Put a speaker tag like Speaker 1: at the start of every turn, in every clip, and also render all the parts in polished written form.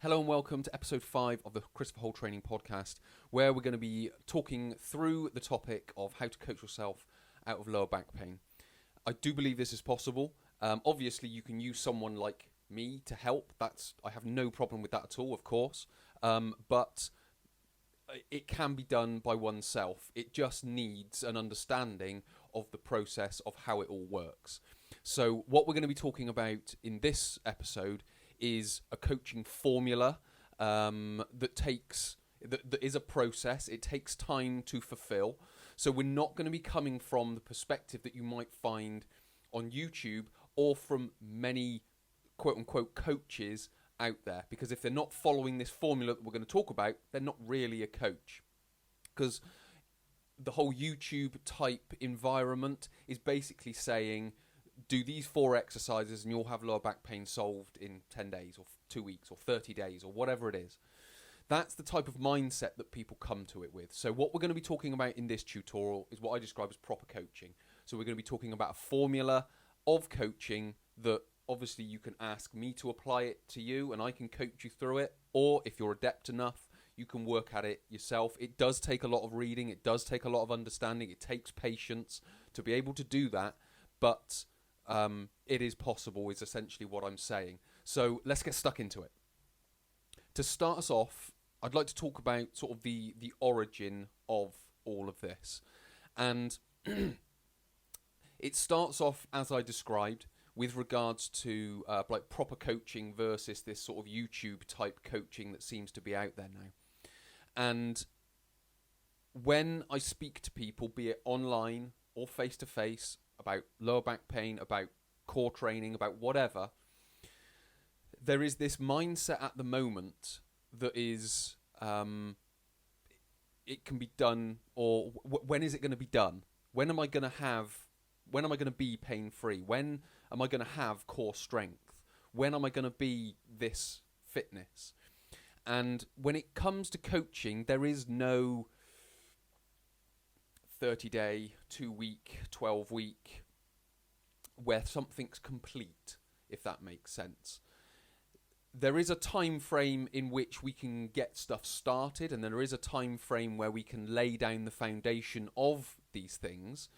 Speaker 1: Hello and welcome to episode 5 of the Christopher Hall Training Podcast, where we're going to be talking through the topic of how to coach yourself out of lower back pain. I do believe this is possible. Obviously, you can use someone like me to help. I have no problem with that at all, of course. But it can be done by oneself. It just needs an understanding of the process of how it all works. So what we're going to be talking about in this episode is a coaching formula that is a process. It takes time to fulfill. So we're not going to be coming from the perspective that you might find on YouTube or from many quote-unquote coaches out there, because if they're not following this formula that we're going to talk about, they're not really a coach. Because the whole YouTube type environment is basically saying, do these 4 exercises and you'll have lower back pain solved in 10 days or 2 weeks or 30 days or whatever it is. That's the type of mindset that people come to it with. So what we're going to be talking about in this tutorial is what I describe as proper coaching. So we're going to be talking about a formula of coaching that obviously you can ask me to apply it to you and I can coach you through it. Or if you're adept enough, you can work at it yourself. It does take a lot of reading. It does take a lot of understanding. It takes patience to be able to do that. But it is possible, is essentially what I'm saying. So let's get stuck into it. To start us off, I'd like to talk about sort of the origin of all of this. And it starts off, as I described, with regards to like proper coaching versus this sort of YouTube type coaching that seems to be out there now. And when I speak to people, be it online or face-to-face, about lower back pain, about core training, about whatever, there is this mindset at the moment that is, it can be done, or when is it going to be done? When am I going to be pain-free? When am I going to have core strength? When am I going to be this fitness? And when it comes to coaching, there is no 30-day, 2-week, 12-week, where something's complete, if that makes sense. There is a time frame in which we can get stuff started, and there is a time frame where we can lay down the foundation of these things,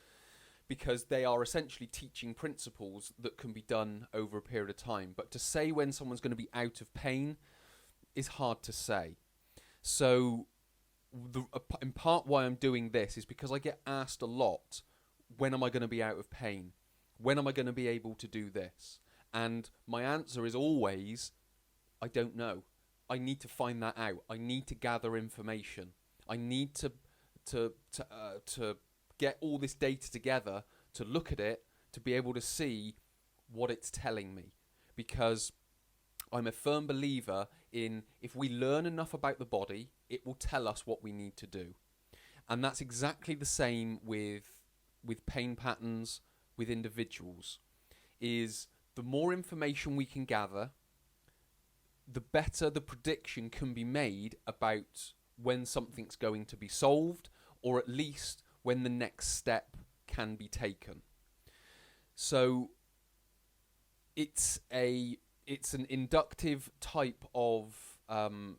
Speaker 1: because they are essentially teaching principles that can be done over a period of time. But to say when someone's going to be out of pain is hard to say. So in part why I'm doing this is because I get asked a lot, when am I going to be out of pain? When am I going to be able to do this? And my answer is always, I don't know. I need to find that out. I need to gather information. I need to get all this data together, to look at it, to be able to see what it's telling me. Because I'm a firm believer in, if we learn enough about the body, it will tell us what we need to do. And that's exactly the same with pain patterns, with individuals. Is the more information we can gather, the better the prediction can be made about when something's going to be solved, or at least when the next step can be taken. So it's an inductive type of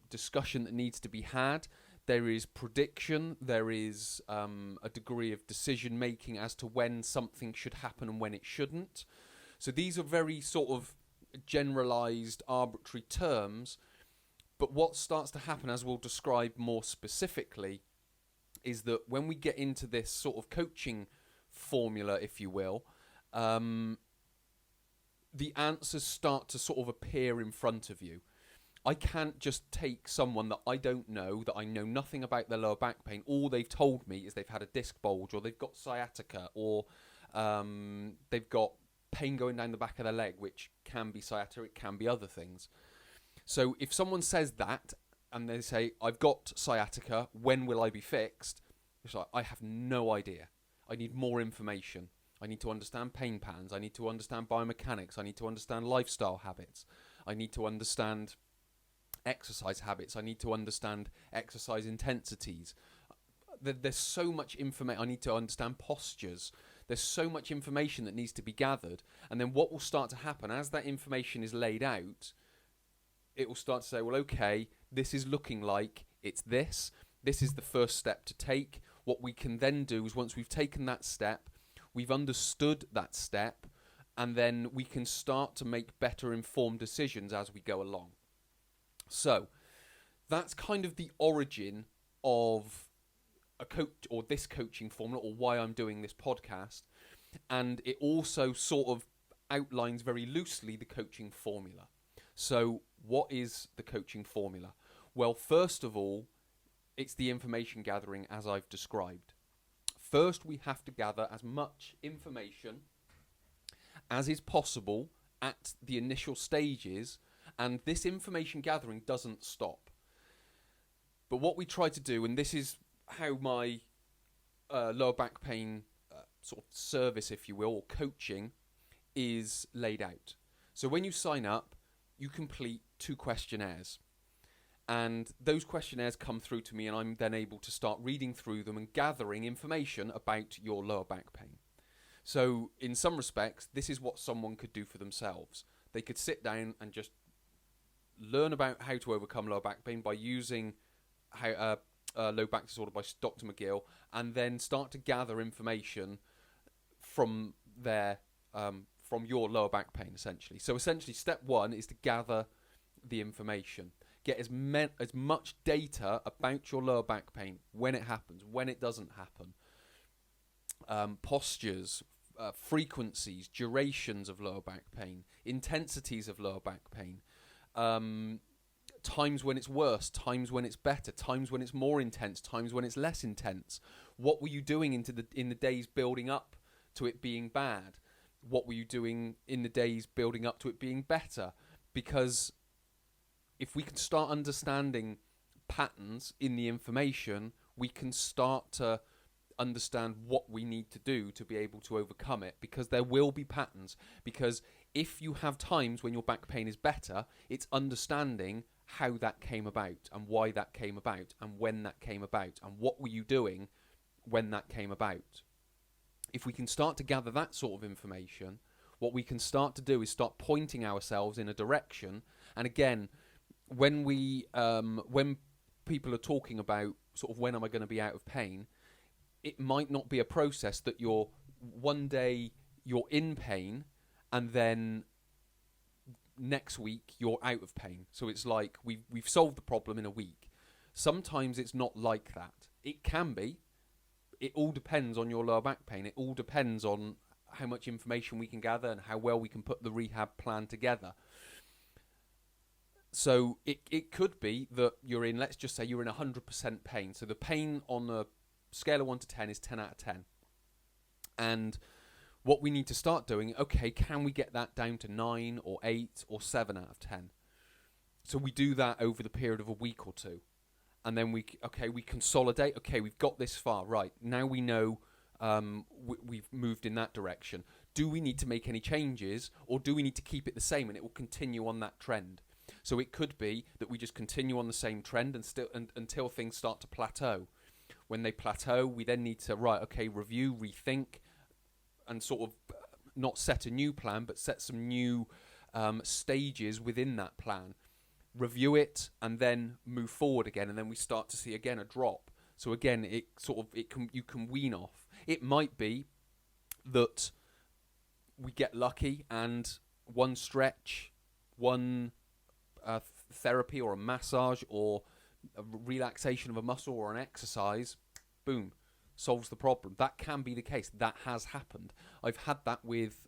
Speaker 1: discussion that needs to be had. There is prediction, there is a degree of decision making as to when something should happen and when it shouldn't. So these are very sort of generalized, arbitrary terms, but what starts to happen, as we'll describe more specifically, is that when we get into this sort of coaching formula, if you will, the answers start to sort of appear in front of you. I can't just take someone that I don't know, that I know nothing about their lower back pain. All they've told me is they've had a disc bulge, or they've got sciatica, or they've got pain going down the back of their leg, which can be sciatica, it can be other things. So if someone says that, and they say, I've got sciatica, when will I be fixed? It's like, I have no idea. I need more information. I need to understand pain patterns. I need to understand biomechanics. I need to understand lifestyle habits. I need to understand exercise habits. I need to understand exercise intensities. There's so much information. I need to understand postures. There's so much information that needs to be gathered. And then what will start to happen as that information is laid out, it will start to say, well, okay, this is looking like it's this. This is the first step to take. What we can then do is, once we've taken that step, we've understood that step, and then we can start to make better informed decisions as we go along. So that's kind of the origin of a coach, or this coaching formula, or why I'm doing this podcast. And it also sort of outlines very loosely the coaching formula. So what is the coaching formula? Well, first of all, it's the information gathering as I've described. First, we have to gather as much information as is possible at the initial stages, and this information gathering doesn't stop. But what we try to do, and this is how my lower back pain sort of service, if you will, or coaching, is laid out. So when you sign up, you complete 2 questionnaires. And those questionnaires come through to me, and I'm then able to start reading through them and gathering information about your lower back pain. So in some respects, this is what someone could do for themselves. They could sit down and just learn about how to overcome lower back pain by using low back disorder by Dr. McGill, and then start to gather information from from your lower back pain, essentially. So essentially, step 1 is to gather the information. Get as much data about your lower back pain, when it happens, when it doesn't happen, postures, frequencies, durations of lower back pain, intensities of lower back pain, times when it's worse, times when it's better, times when it's more intense, times when it's less intense. What were you doing in the days building up to it being bad? What were you doing in the days building up to it being better? Because if we can start understanding patterns in the information, we can start to understand what we need to do to be able to overcome it, because there will be patterns. Because if you have times when your back pain is better, it's understanding how that came about and why that came about and when that came about and what were you doing when that came about. If we can start to gather that sort of information, what we can start to do is start pointing ourselves in a direction. And again, when people are talking about sort of when am I going to be out of pain, it might not be a process that one day you're in pain and then next week you're out of pain. So it's like we've solved the problem in a week. Sometimes it's not like that. It can be. It all depends on your lower back pain. It all depends on how much information we can gather and how well we can put the rehab plan together. So it could be that you're in, let's just say you're in 100% pain. So the pain on a scale of 1 to 10 is 10 out of 10. And what we need to start doing, okay, can we get that down to 9 or 8 or 7 out of 10? So we do that over the period of a week or two. And then we consolidate. Okay, we've got this far. Right, now we know we've moved in that direction. Do we need to make any changes, or do we need to keep it the same and it will continue on that trend? So it could be that we just continue on the same trend until things start to plateau. When they plateau, we then need to, review, rethink, and sort of not set a new plan, but set some new stages within that plan. Review it and then move forward again, and then we start to see again a drop. So again, you can wean off. It might be that we get lucky and one stretch, one therapy or a massage or a relaxation of a muscle or an exercise, boom, solves the problem. That can be the case. That has happened. I've had that with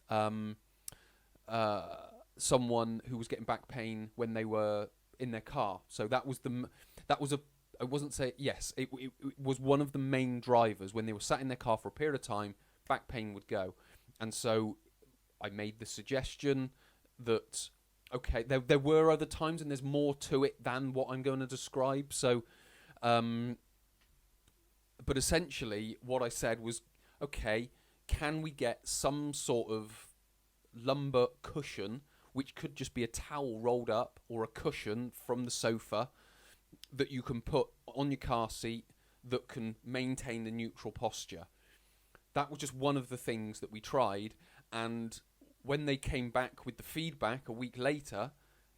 Speaker 1: someone who was getting back pain when they were in their car. So it was one of the main drivers. When they were sat in their car for a period of time, back pain would go. And so I made the suggestion that, okay, there were other times, and there's more to it than what I'm going to describe. So, but essentially what I said was, okay, can we get some sort of lumbar cushion, which could just be a towel rolled up or a cushion from the sofa that you can put on your car seat that can maintain the neutral posture. That was just one of the things that we tried, and when they came back with the feedback a week later,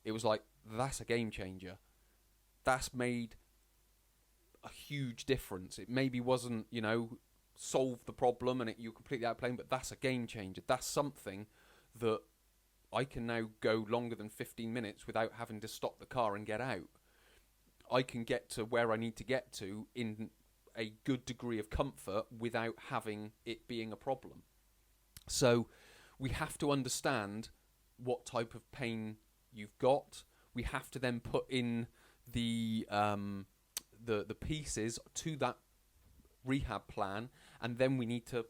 Speaker 1: it was like, that's a game changer. That's made a huge difference. It maybe wasn't, solve the problem and you're completely outplaying, but that's a game changer. That's something that I can now go longer than 15 minutes without having to stop the car and get out. I can get to where I need to get to in a good degree of comfort without having it being a problem. So we have to understand what type of pain you've got. We have to then put in the pieces to that rehab plan, and then we need to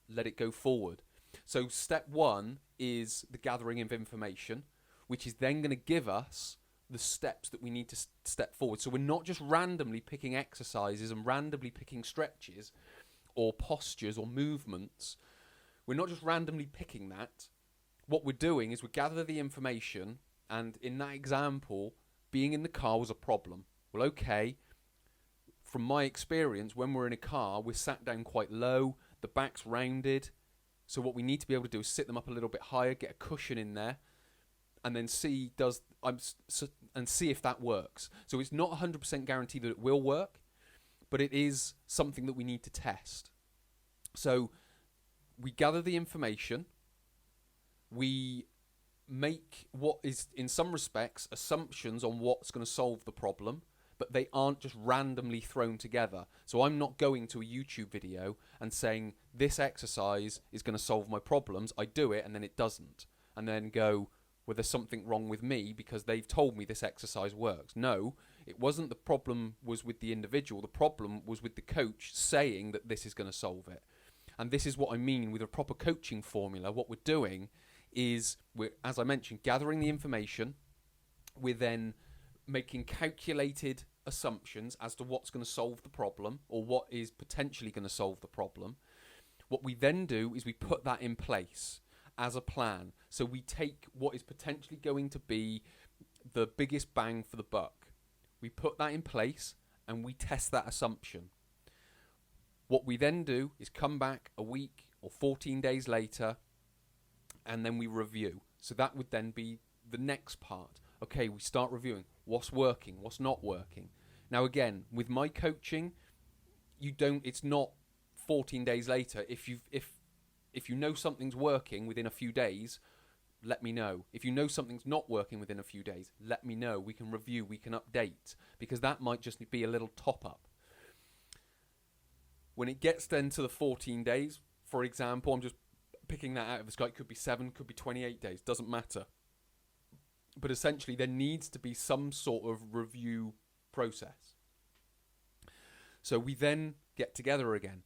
Speaker 1: let it go forward. So step one is the gathering of information, which is then going to give us the steps that we need to step forward. So we're not just randomly picking exercises and randomly picking stretches or postures or movements. We're not just randomly picking that. What we're doing is we gather the information, and in that example, being in the car was a problem. Well, okay, from my experience, when we're in a car, we're sat down quite low, the back's rounded. So what we need to be able to do is sit them up a little bit higher, get a cushion in there, and then see if that works. So it's not 100% guaranteed that it will work, but it is something that we need to test. So we gather the information, we make what is, in some respects, assumptions on what's going to solve the problem, but they aren't just randomly thrown together. So I'm not going to a YouTube video and saying, this exercise is going to solve my problems. I do it, and then it doesn't. And then go, well, there's something wrong with me because they've told me this exercise works. No, it wasn't. The problem was with the individual. The problem was with the coach saying that this is going to solve it. And this is what I mean with a proper coaching formula. What we're doing is, we're, as I mentioned, gathering the information. We're then making calculated assumptions as to what's going to solve the problem, or what is potentially going to solve the problem. What we then do is we put that in place as a plan. So we take what is potentially going to be the biggest bang for the buck. We put that in place and we test that assumption. What we then do is come back a week or 14 days later, and then we review. So that would then be the next part. Okay, we start reviewing what's working, what's not working. Now again, with my coaching, it's not 14 days later. If you know something's working within a few days, let me know. If you know something's not working within a few days, let me know. We can review, we can update, because that might just be a little top up. When it gets then to the 14 days, for example, I'm just picking that out of the sky. It could be 7, could be 28 days, doesn't matter. But essentially, there needs to be some sort of review process. So we then get together again.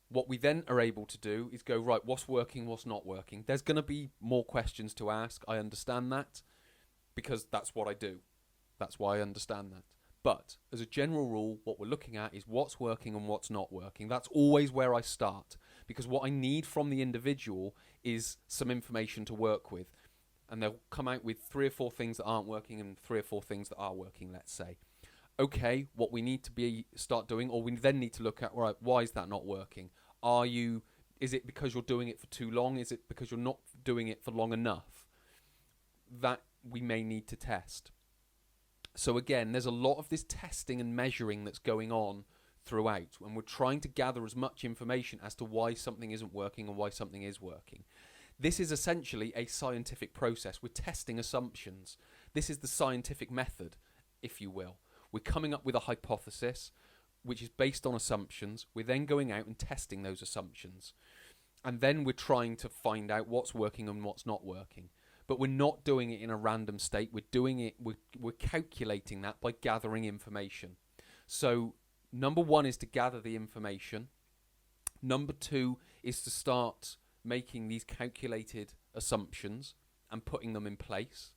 Speaker 1: What we then are able to do is go, right, what's working, what's not working? There's going to be more questions to ask. I understand that, because that's what I do. That's why I understand that. But as a general rule, what we're looking at is what's working and what's not working. That's always where I start, because what I need from the individual is some information to work with. And they'll come out with 3 or 4 things that aren't working and 3 or 4 things that are working, let's say. Okay, what we need to start doing, or we then need to look at, right, why is that not working? Is it because you're doing it for too long? Is it because you're not doing it for long enough? That we may need to test. So again, there's a lot of this testing and measuring that's going on throughout, and we're trying to gather as much information as to why something isn't working and why something is working. This is essentially a scientific process. We're testing assumptions. This is the scientific method, if you will. We're coming up with a hypothesis, which is based on assumptions. We're then going out and testing those assumptions. And then we're trying to find out what's working and what's not working. But we're not doing it in a random state. We're calculating that by gathering information. So number 1 is to gather the information. Number 2 is to start making these calculated assumptions and putting them in place.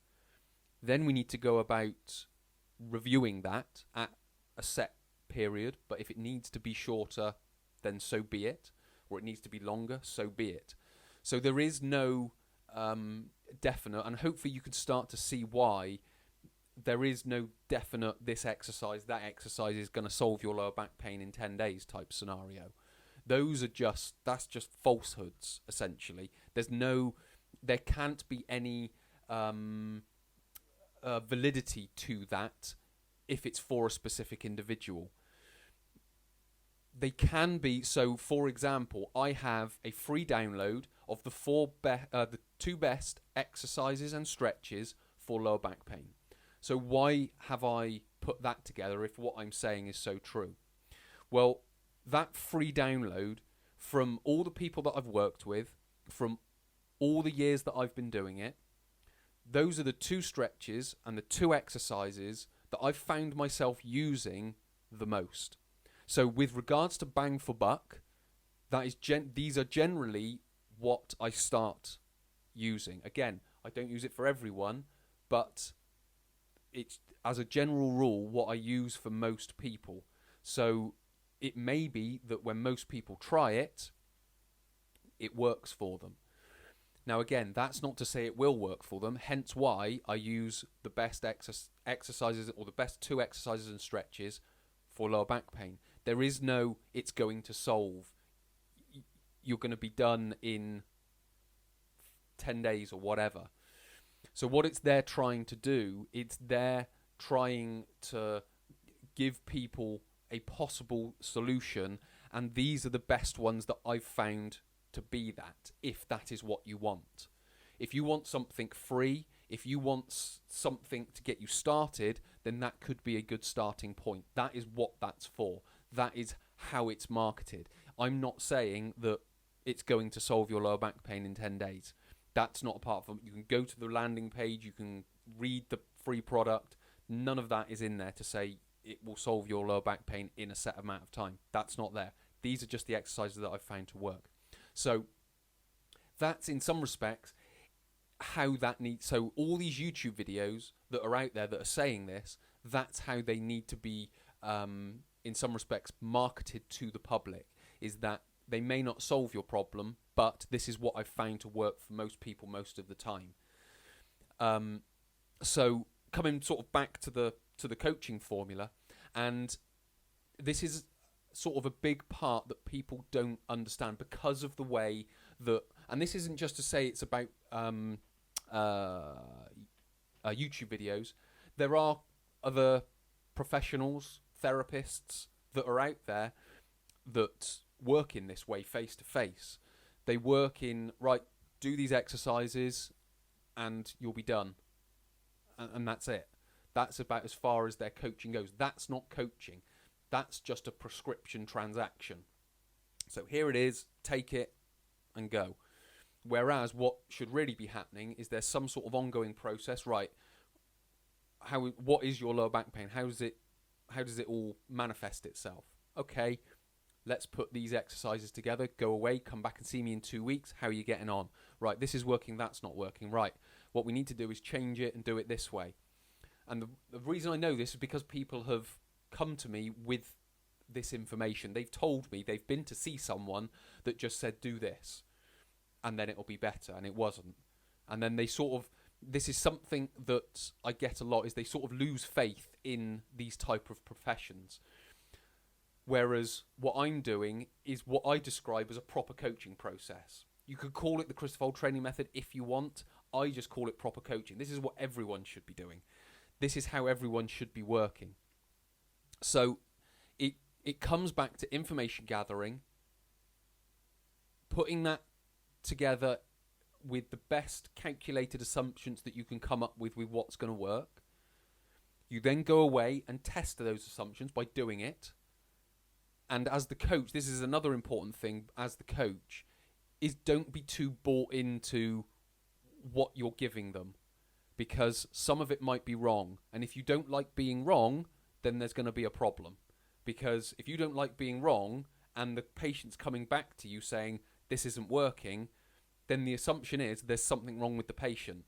Speaker 1: Then we need to go about reviewing that at a set period, but if it needs to be shorter, then so be it, or it needs to be longer, so be it. So there is no definite, and hopefully you can start to see why there is no definite, this exercise, that exercise is going to solve your lower back pain in 10 days type scenario. That's just falsehoods, essentially. There can't be any validity to that if it's for a specific individual. They can be. So, for example, I have a free download of the 2 best exercises and stretches for lower back pain. So why have I put that together if what I'm saying is so true? Well, that free download, from all the people that I've worked with, from all the years that I've been doing it, those are the 2 stretches and the 2 exercises that I've found myself using the most. So with regards to bang for buck, that is these are generally what I start using. Again, I don't use it for everyone, but it's, as a general rule, what I use for most people. So it may be that when most people try it, it works for them. Now again, that's not to say it will work for them, hence why I use the best exercises, or the best 2 exercises and stretches for lower back pain. There is no, it's going to solve, you're going to be done in 10 days or whatever. So what it's there trying to do, it's there trying to give people a possible solution, and these are the best ones that I've found to be that, if that is what you want. If you want something free, if you want something to get you started, then that could be a good starting point. That is what that's for. That is how it's marketed. I'm not saying that it's going to solve your lower back pain in 10 days. That's not a part of it. You can go to the landing page, you can read the free product. None of that is in there to say it will solve your lower back pain in a set amount of time. That's not there. These are just the exercises that I've found to work. So that's, in some respects, how that needs. So all these YouTube videos that are out there that are saying this, that's how they need to be, in some respects, marketed to the public, is that they may not solve your problem, but this is what I've found to work for most people most of the time. So coming sort of back to the coaching formula, and this is sort of a big part that people don't understand because of the way that, and this isn't just to say it's about YouTube videos. There are other professionals, therapists that are out there that work in this way face to face. They work in, right, do these exercises and you'll be done. And that's it. That's about as far as their coaching goes. That's not coaching. That's just a prescription transaction. So here it is, take it and go. Whereas what should really be happening is there's some sort of ongoing process, right? What is your lower back pain? How does it all manifest itself? Okay, let's put these exercises together, go away, come back and see me in 2 weeks. How are you getting on? Right, this is working, that's not working. Right, what we need to do is change it and do it this way. And the reason I know this is because people have come to me with this information. They've told me they've been to see someone that just said, do this, and then it'll be better, and it wasn't. And then they sort of, this is something that I get a lot, is they sort of lose faith in these type of professions. Whereas what I'm doing is what I describe as a proper coaching process. You could call it the Christopher Holt training method if you want. I just call it proper coaching. This is what everyone should be doing. This is how everyone should be working. So it comes back to information gathering, putting that together with the best calculated assumptions that you can come up with what's going to work. You then go away and test those assumptions by doing it. And as the coach, this is another important thing as the coach, is don't be too bought into what you're giving them, because some of it might be wrong. And if you don't like being wrong, then there's going to be a problem. Because if you don't like being wrong and the patient's coming back to you saying this isn't working, then the assumption is there's something wrong with the patient.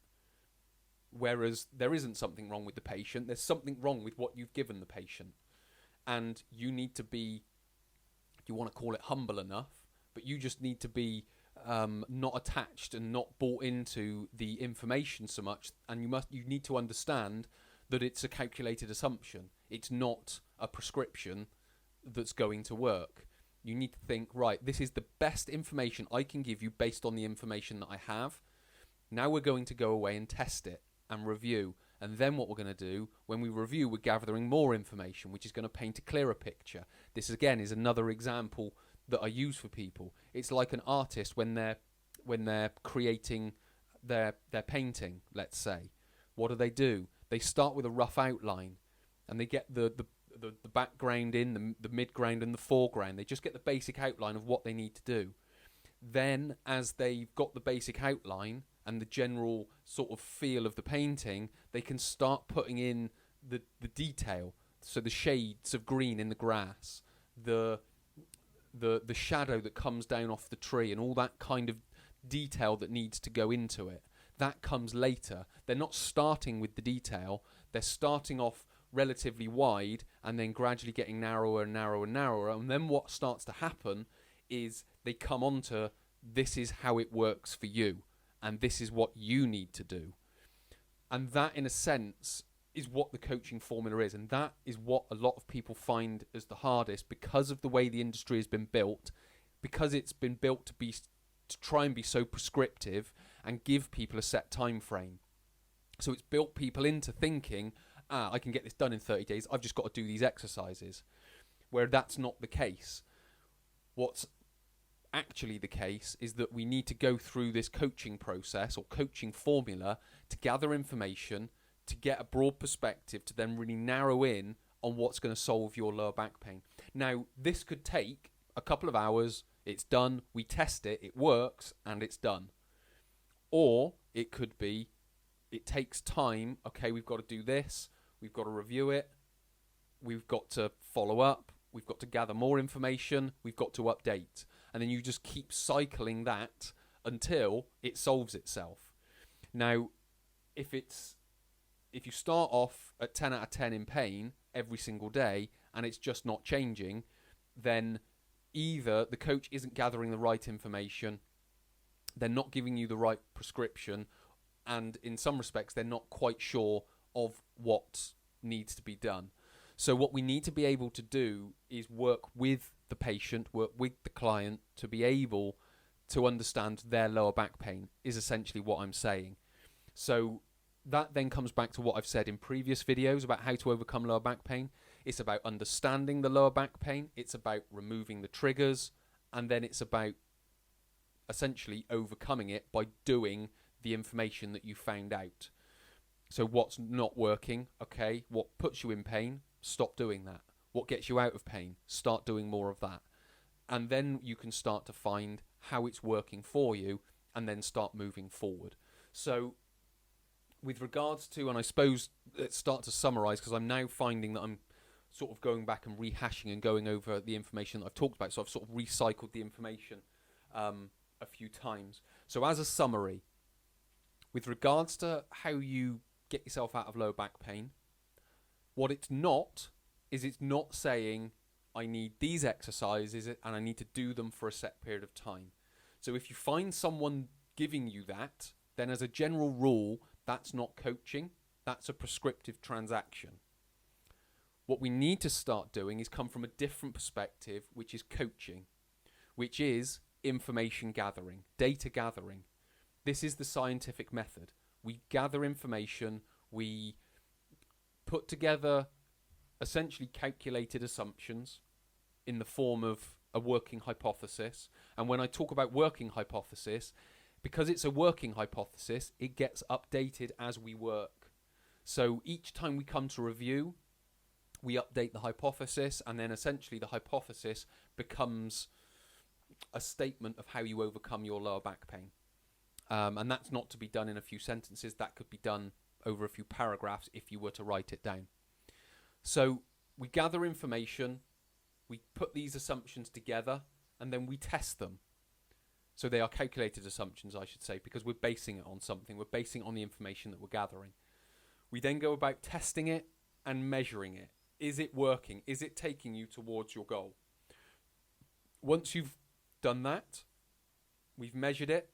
Speaker 1: Whereas there isn't something wrong with the patient, there's something wrong with what you've given the patient. And you need to be, you want to call it humble enough, but you just need to be not attached and not bought into the information so much. And you need to understand that it's a calculated assumption. It's not a prescription that's going to work. You need to think, right, this is the best information I can give you based on the information that I have. Now we're going to go away and test it and review And then what we're going to do, when we review, we're gathering more information, which is going to paint a clearer picture. This, again, is another example that I use for people. It's like an artist when they're creating their painting, let's say. What do? They start with a rough outline, and they get the background in, the midground and the foreground. They just get the basic outline of what they need to do. Then, as they've got the basic outline and the general sort of feel of the painting, they can start putting in the detail. So the shades of green in the grass, the shadow that comes down off the tree, and all that kind of detail that needs to go into it. That comes later. They're not starting with the detail. They're starting off relatively wide and then gradually getting narrower and narrower and narrower. And then what starts to happen is they come on to, this is how it works for you, and this is what you need to do. And that, in a sense, is what the coaching formula is. And that is what a lot of people find as the hardest, because of the way the industry has been built, because it's been built to try and be so prescriptive and give people a set time frame. So it's built people into thinking, I can get this done in 30 days, I've just got to do these exercises. Where that's not the case. What's actually the case is that we need to go through this coaching process or coaching formula to gather information, to get a broad perspective, to then really narrow in on what's going to solve your lower back pain. Now, this could take a couple of hours, it's done, we test it, it works, and it's done. Or it could be, it takes time, okay, we've got to do this, we've got to review it, we've got to follow up, we've got to gather more information, we've got to update. And then you just keep cycling that until it solves itself. Now, if you start off at 10 out of 10 in pain every single day and it's just not changing, then either the coach isn't gathering the right information, they're not giving you the right prescription, and in some respects they're not quite sure of what needs to be done. So what we need to be able to do is work with the patient, work with the client to be able to understand their lower back pain, is essentially what I'm saying. So that then comes back to what I've said in previous videos about how to overcome lower back pain. It's about understanding the lower back pain, it's about removing the triggers, and then it's about essentially overcoming it by doing the information that you found out. So what's not working, okay, what puts you in pain, stop doing that. What gets you out of pain, start doing more of that. And then you can start to find how it's working for you and then start moving forward. So with regards to, and I suppose let's start to summarise, because I'm now finding that I'm sort of going back and rehashing and going over the information that I've talked about. So I've sort of recycled the information a few times. So as a summary, with regards to how you get yourself out of low back pain, what it's not is it's not saying I need these exercises and I need to do them for a set period of time. So if you find someone giving you that, then as a general rule, that's not coaching, that's a prescriptive transaction. What we need to start doing is come from a different perspective, which is coaching, which is information gathering, data gathering. This is the scientific method. We gather information, we put together essentially calculated assumptions in the form of a working hypothesis. And when I talk about working hypothesis, because it's a working hypothesis, it gets updated as we work. So each time we come to review, we update the hypothesis, and then essentially the hypothesis becomes a statement of how you overcome your lower back pain. And that's not to be done in a few sentences. That could be done over a few paragraphs if you were to write it down. So we gather information, we put these assumptions together, and then we test them. So they are calculated assumptions, I should say, because we're basing it on something. We're basing it on the information that we're gathering. We then go about testing it and measuring it. Is it working? Is it taking you towards your goal? Once you've done that, we've measured it,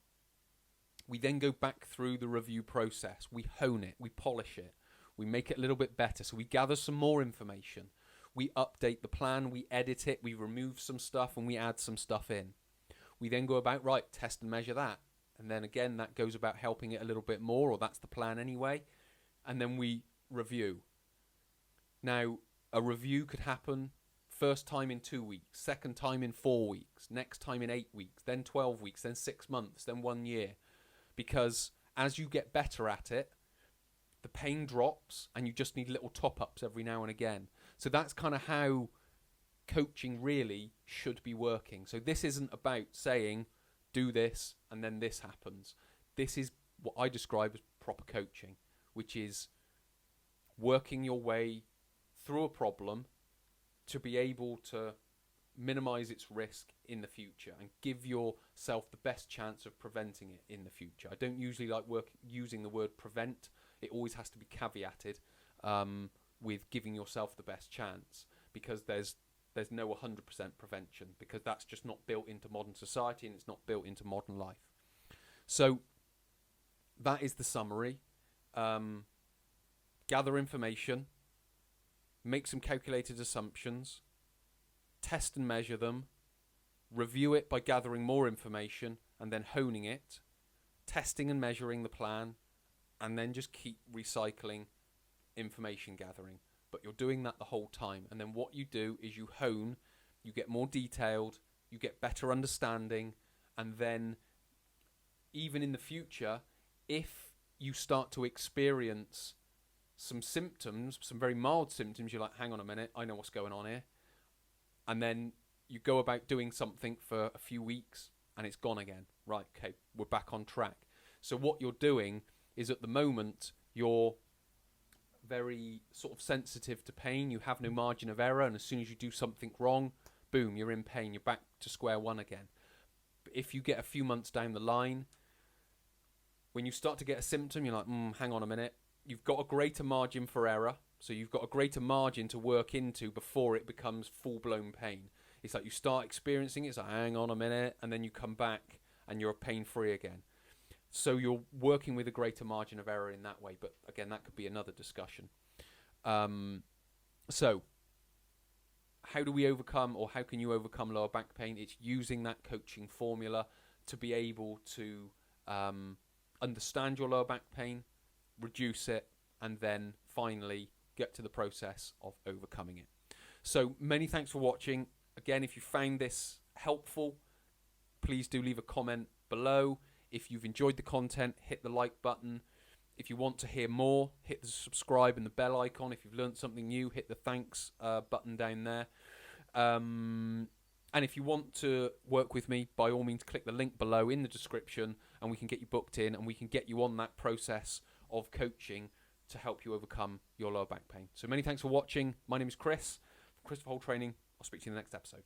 Speaker 1: we then go back through the review process. We hone it, we polish it, we make it a little bit better. So we gather some more information. We update the plan, we edit it, we remove some stuff, and we add some stuff in. We then go about, right, test and measure that. And then again, that goes about helping it a little bit more, or that's the plan anyway. and then we review. Now, a review could happen first time in 2 weeks, second time in 4 weeks, next time in 8 weeks, then 12 weeks, then 6 months, then 1 year. Because as you get better at it, the pain drops and you just need little top-ups every now and again. So that's kind of how coaching really should be working. So this isn't about saying, do this and then this happens. This is what I describe as proper coaching, which is working your way through a problem to be able to minimize its risk in the future and give yourself the best chance of preventing it in the future. I don't usually like using the word prevent. It always has to be caveated with giving yourself the best chance, because there's no 100% prevention, because that's just not built into modern society and it's not built into modern life. So that is the summary. Gather information, make some calculated assumptions, test and measure them, review it by gathering more information and then honing it, testing and measuring the plan, and then just keep recycling information gathering. But you're doing that the whole time. And then what you do is you hone, you get more detailed, you get better understanding, and then even in the future, if you start to experience some symptoms, some very mild symptoms, you're like, hang on a minute, I know what's going on here. And then you go about doing something for a few weeks and it's gone again. Right, okay, we're back on track. So what you're doing is, at the moment, you're very sort of sensitive to pain. You have no margin of error, and as soon as you do something wrong, boom, you're in pain. You're back to square one again. But if you get a few months down the line, when you start to get a symptom, you're like, hang on a minute. You've got a greater margin for error, so you've got a greater margin to work into before it becomes full-blown pain. It's like you start experiencing it, it's like, hang on a minute, and then you come back and you're pain-free again. So you're working with a greater margin of error in that way, but again, that could be another discussion. So how do we overcome, or how can you overcome lower back pain? It's using that coaching formula to be able to understand your lower back pain, reduce it, and then finally get to the process of overcoming it. So many thanks for watching. Again, if you found this helpful, please do leave a comment below. If you've enjoyed the content, hit the like button. If you want to hear more, hit the subscribe and the bell icon. If you've learned something new, hit the thanks button down there. And if you want to work with me, by all means, click the link below in the description and we can get you booked in and we can get you on that process of coaching to help you overcome your lower back pain. So many thanks for watching. My name is Chris, from Chris for Whole Training. I'll speak to you in the next episode.